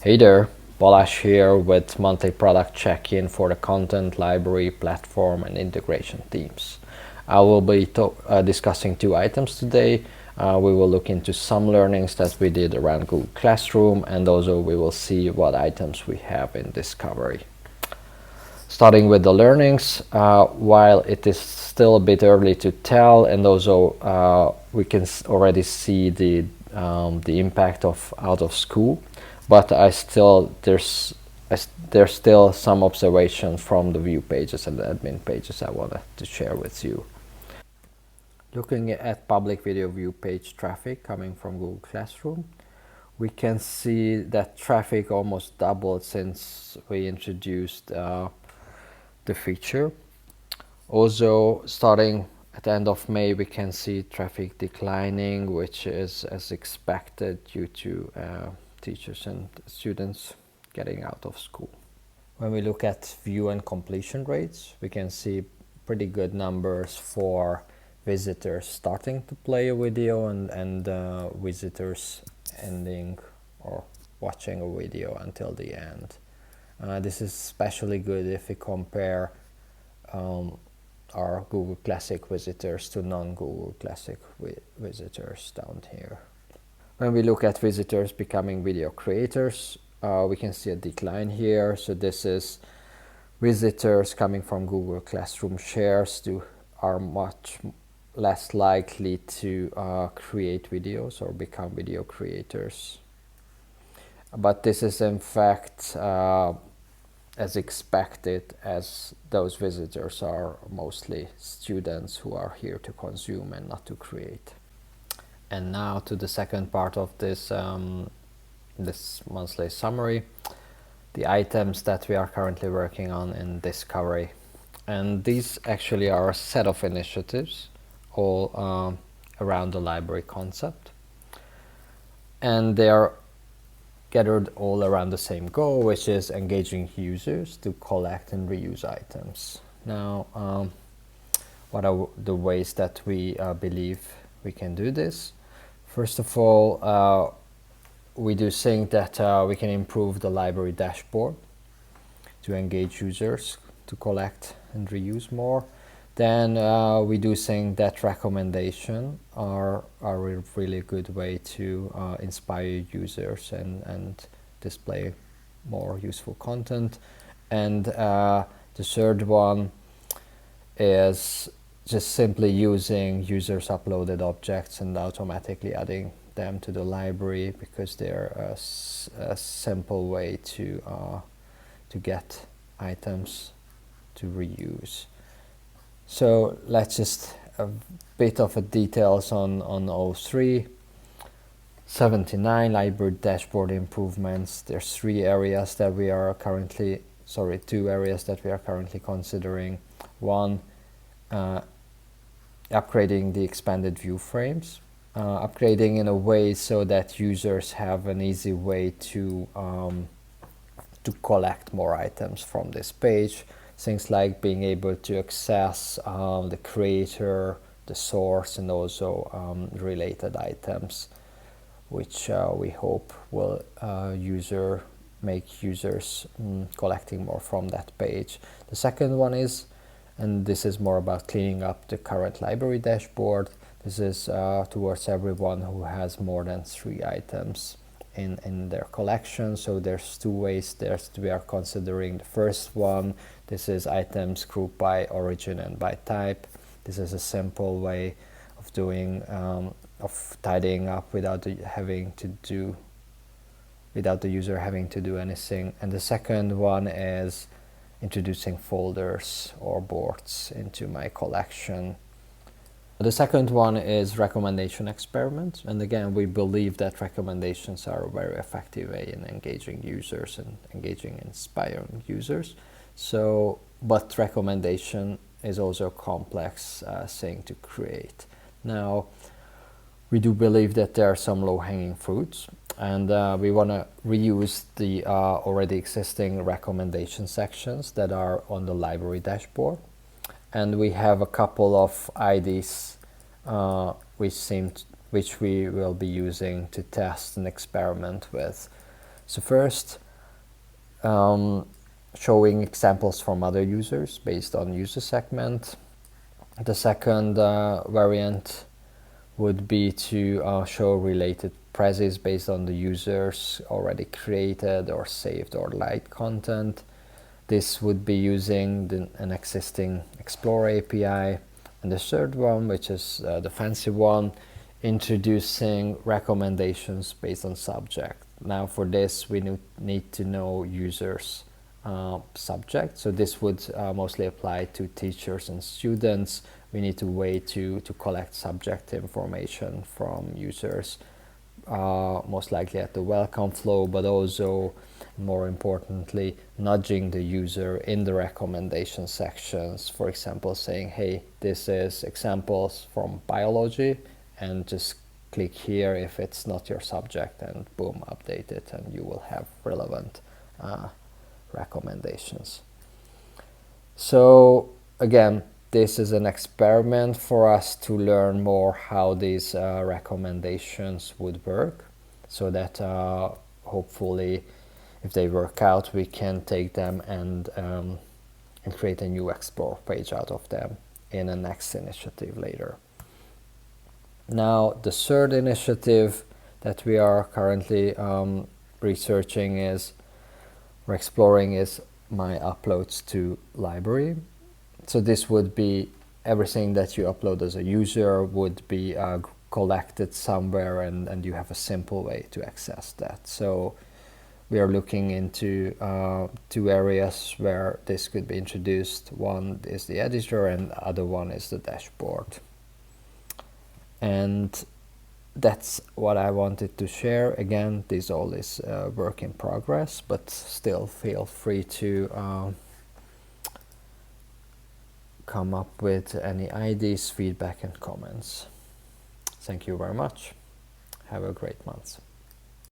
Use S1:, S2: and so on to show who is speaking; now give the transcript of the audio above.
S1: Hey there, Balash here with monthly product check-in for the content, library, platform and integration teams. I will be discussing two items today. We will look into some learnings that we did around Google Classroom, and also we will see what items we have in Discovery. Starting with the learnings, while it is still a bit early to tell, and also we can already see the impact of out of school, but there's still some observations from the view pages and the admin pages I wanted to share with you. Looking at public video view page traffic coming from Google Classroom, we can see that traffic almost doubled since we introduced the feature. Also, starting at the end of May, we can see traffic declining, which is as expected due to teachers and students getting out of school. When we look at view and completion rates, we can see pretty good numbers for visitors starting to play a video and visitors ending or watching a video until the end. This is especially good if we compare our Google Classic visitors to non-Google Classic visitors down here. When we look at visitors becoming video creators, we can see a decline here. So this is visitors coming from Google Classroom shares are much less likely to create videos or become video creators. But this is in fact as expected, as those visitors are mostly students who are here to consume and not to create. And now to the second part of this this monthly summary, the items that we are currently working on in Discovery. And these actually are a set of initiatives all around the library concept, and they are gathered all around the same goal, which is engaging users to collect and reuse items. Now, what are the ways that we believe we can do this? First of all, we do think that we can improve the library dashboard to engage users to collect and reuse more. Then we do think that recommendations are a really good way to inspire users and display more useful content. And the third one is just simply using users uploaded objects and automatically adding them to the library, because they're a simple way to get items to reuse. So let's just a bit of a details on all three. 79 library dashboard improvements. There's two areas that we are currently considering. One, upgrading the expanded view frames, upgrading in a way so that users have an easy way to collect more items from this page. Things like being able to access the creator, the source, and also related items, which we hope will make users collecting more from that page. The second one is, and this is more about cleaning up the current library dashboard. This is towards everyone who has more than 3 items in their collection. So there's 2 ways that we are considering. The first one, this is items grouped by origin and by type. This is a simple way of doing of tidying up without the user having to do anything. And the second one is introducing folders or boards into my collection. The second one is recommendation experiments, and again we believe that recommendations are a very effective way in engaging users and inspiring users. So, but recommendation is also a complex thing to create. Now, we do believe that there are some low-hanging fruits, and we want to reuse the already existing recommendation sections that are on the library dashboard. And we have a couple of ideas which we will be using to test and experiment with. So first, showing examples from other users based on user segment. The second variant would be to show related prezzies based on the users already created or saved or liked content. This would be using an existing Explorer API. And the third one, which is the fancy one, introducing recommendations based on subject. Now for this we need to know users subject, so this would mostly apply to teachers and students. We need to wait to collect subject information from users, most likely at the welcome flow, but also more importantly nudging the user in the recommendation sections, for example saying, hey, this is examples from biology, and just click here if it's not your subject, and boom, update it, and you will have relevant recommendations. So again, this is an experiment for us to learn more how these recommendations would work, so that hopefully if they work out we can take them and create a new Explore page out of them in a next initiative later. Now the third initiative that we are currently researching is, or exploring, is my uploads to library. So this would be everything that you upload as a user would be collected somewhere, and you have a simple way to access that. So we are looking into two areas where this could be introduced. One is the editor and the other one is the dashboard. And that's what I wanted to share. Again, this all is work in progress, but still feel free to come up with any ideas, feedback and comments. Thank you very much. Have a great month.